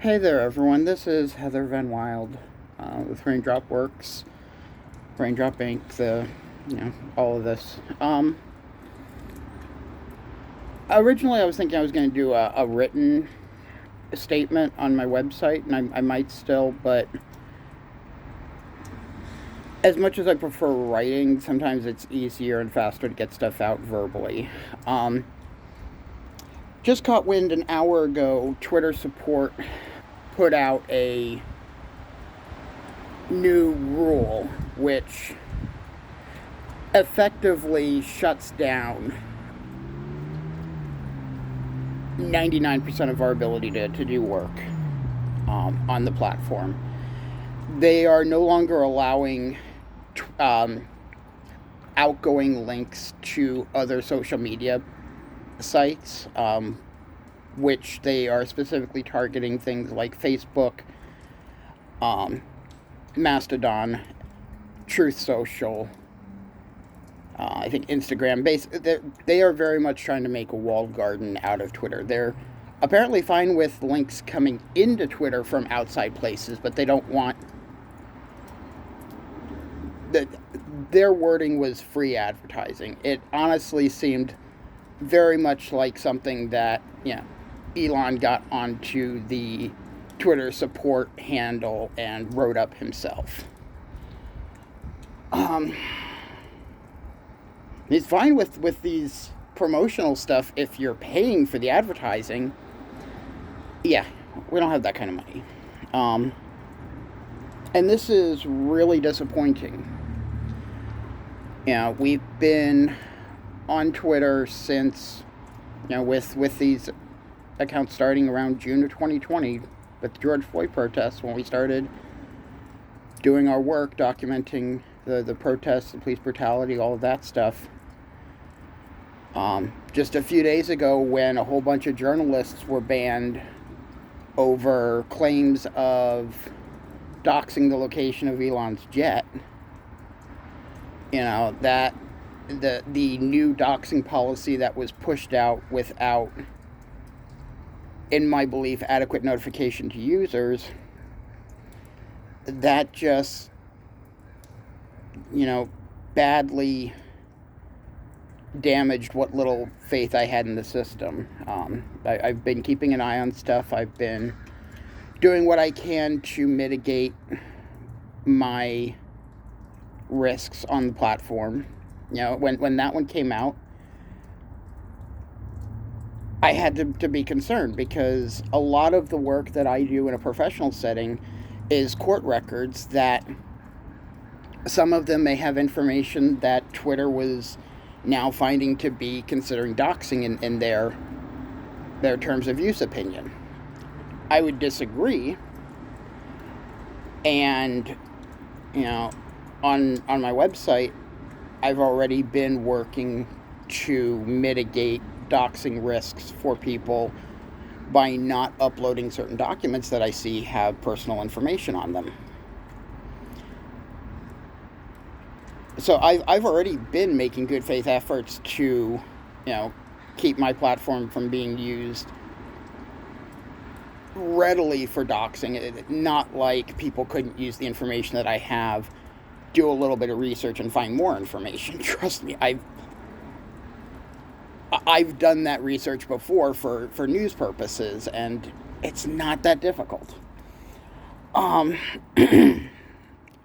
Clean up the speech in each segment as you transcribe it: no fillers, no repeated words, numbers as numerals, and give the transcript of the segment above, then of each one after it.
Hey there, everyone. This is Heather Van Wild with Raindrop Works, Raindrop Inc. All of this. Originally, I was thinking I was going to do a written statement on my website, and I might still, but as much as I prefer writing, sometimes it's easier and faster to get stuff out verbally. Just caught wind an hour ago. Twitter support put out a new rule which effectively shuts down 99% of our ability to do work on the platform. They are no longer allowing outgoing links to other social media sites, which they are specifically targeting things like Facebook, Mastodon, Truth Social, I think Instagram. They are very much trying to make a walled garden out of Twitter. They're apparently fine with links coming into Twitter from outside places, but they don't want that. Their wording was free advertising. It honestly seemed very much like something that Elon got onto the Twitter support handle and wrote up himself. He's fine with these promotional stuff if you're paying for the advertising. Yeah, we don't have that kind of money. And this is really disappointing. We've been on Twitter since, with these accounts starting around June of 2020 with the George Floyd protests, when we started doing our work documenting the protests, the police brutality, all of that stuff. Just a few days ago, when a whole bunch of journalists were banned over claims of doxing the location of Elon's jet, that the new doxing policy that was pushed out without, in my belief, adequate notification to users, that just, badly damaged what little faith I had in the system. I've been keeping an eye on stuff. I've been doing what I can to mitigate my risks on the platform. When that one came out, I had to be concerned, because a lot of the work that I do in a professional setting is court records that some of them may have information that Twitter was now finding to be considering doxing in their terms of use opinion. I would disagree, and on my website, I've already been working to mitigate doxing risks for people by not uploading certain documents that I see have personal information on them. So I've already been making good faith efforts to, keep my platform from being used readily for doxing. Not like people couldn't use the information that I have, do a little bit of research and find more information. Trust me, I've done that research before for news purposes, and it's not that difficult.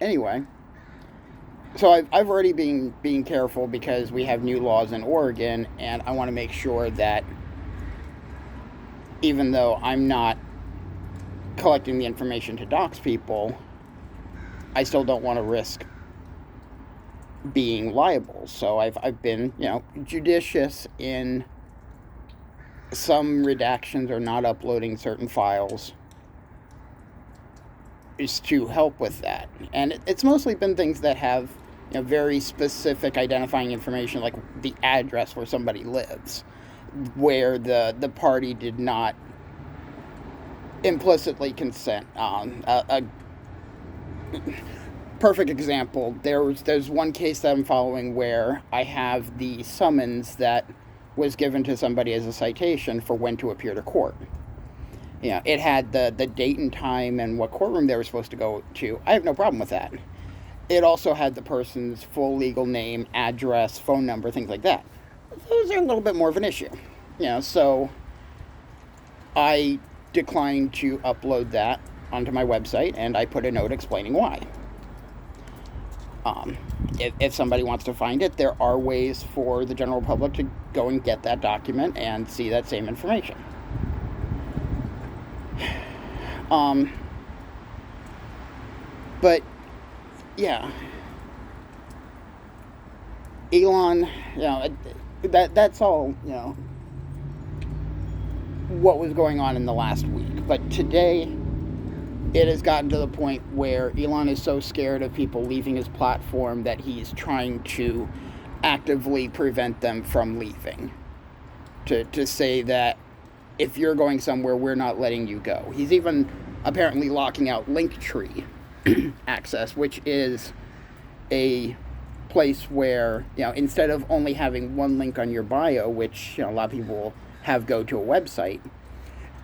Anyway, so I've already been being careful, because we have new laws in Oregon, and I want to make sure that even though I'm not collecting the information to dox people, I still don't want to risk being liable. So I've been, judicious in some redactions or not uploading certain files, is to help with that. And it's mostly been things that have, very specific identifying information, like the address where somebody lives, where the party did not implicitly consent. A perfect example, there's one case that I'm following where I have the summons that was given to somebody as a citation for when to appear to court. It had the date and time and what courtroom they were supposed to go to. I have no problem with that. It also had the person's full legal name, address, phone number, things like that. Those are a little bit more of an issue. So I declined to upload that onto my website, and I put a note explaining why. If somebody wants to find it, there are ways for the general public to go and get that document and see that same information. But yeah, Elon, that's all, what was going on in the last week. But today, it has gotten to the point where Elon is so scared of people leaving his platform that he's trying to actively prevent them from leaving. To say that if you're going somewhere, we're not letting you go. He's even apparently locking out Linktree access, which is a place where, instead of only having one link on your bio, which a lot of people have go to a website,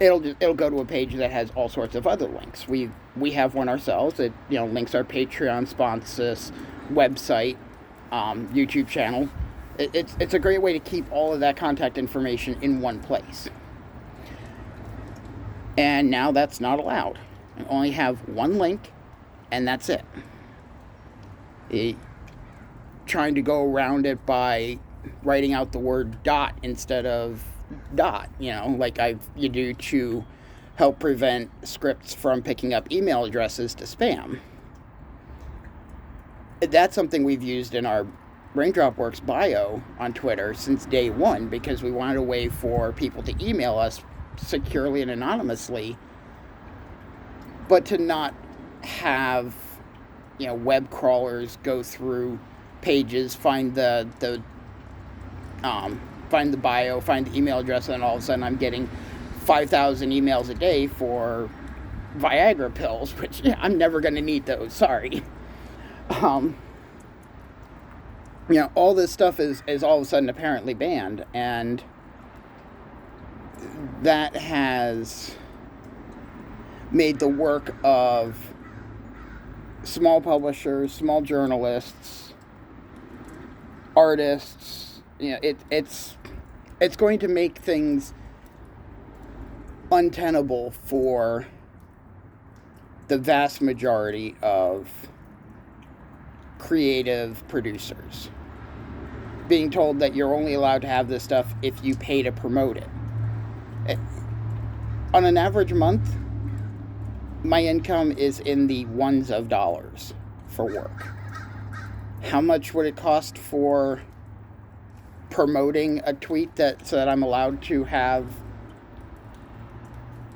it'll go to a page that has all sorts of other links. We have one ourselves. It links our Patreon, sponsors, website, YouTube channel. It's a great way to keep all of that contact information in one place. And now that's not allowed. You only have one link, and that's it. Trying to go around it by writing out the word dot instead of dot, like you do to help prevent scripts from picking up email addresses to spam. That's something we've used in our Raindrop Works bio on Twitter since day one, because we wanted a way for people to email us securely and anonymously, but to not have web crawlers go through pages, find the bio, find the email address, and all of a sudden I'm getting 5,000 emails a day for Viagra pills, which I'm never going to need those. Sorry. All this stuff is all of a sudden apparently banned, and that has made the work of small publishers, small journalists, artists, it's going to make things untenable for the vast majority of creative producers. Being told that you're only allowed to have this stuff if you pay to promote it. On an average month, my income is in the ones of dollars for work. How much would it cost for promoting a tweet so that I'm allowed to have,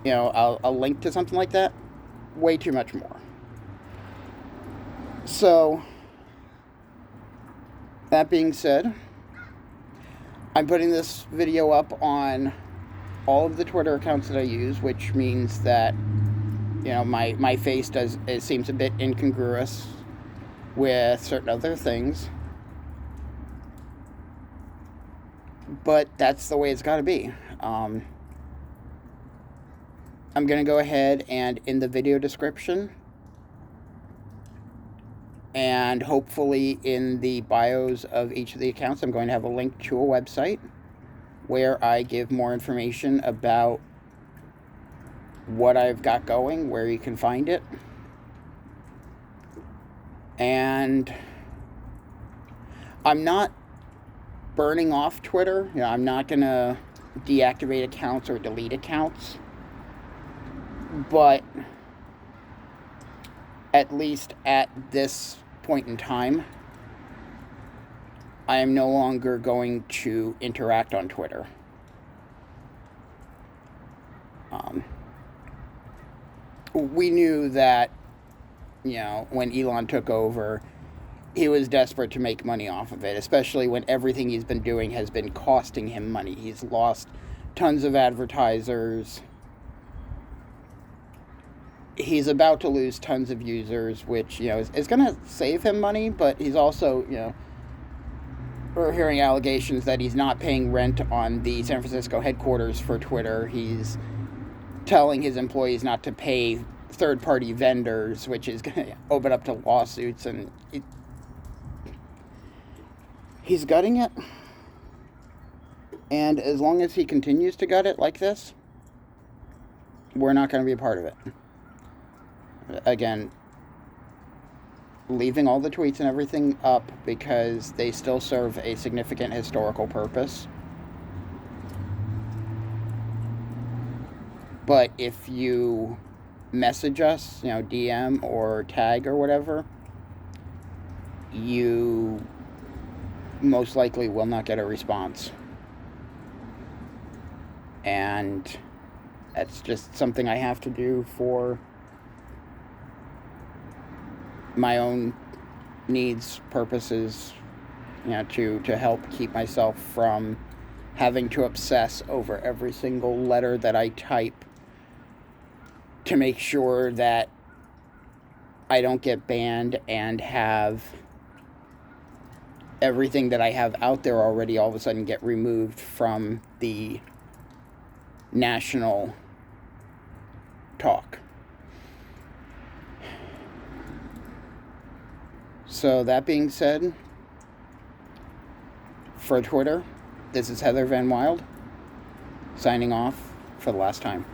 a link to something like that? Way too much more. So, that being said, I'm putting this video up on all of the Twitter accounts that I use, which means that, my face seems a bit incongruous with certain other things. But that's the way it's got to be. I'm going to go ahead and in the video description, and hopefully in the bios of each of the accounts, I'm going to have a link to a website where I give more information about what I've got going, where you can find it. And I'm not burning off Twitter. I'm not going to deactivate accounts or delete accounts. But at least at this point in time, I am no longer going to interact on Twitter. We knew that, when Elon took over, he was desperate to make money off of it, especially when everything he's been doing has been costing him money. He's lost tons of advertisers. He's about to lose tons of users, which, is going to save him money, but he's also, we're hearing allegations that he's not paying rent on the San Francisco headquarters for Twitter. He's telling his employees not to pay third-party vendors, which is going to open up to lawsuits, and he's gutting it. And as long as he continues to gut it like this, we're not going to be a part of it. Again, leaving all the tweets and everything up because they still serve a significant historical purpose. But if you message us, DM or tag or whatever, you most likely will not get a response. And that's just something I have to do for my own needs, purposes, to help keep myself from having to obsess over every single letter that I type to make sure that I don't get banned and have everything that I have out there already all of a sudden get removed from the national talk. So that being said, for Twitter, this is Heather Van Wild, signing off for the last time.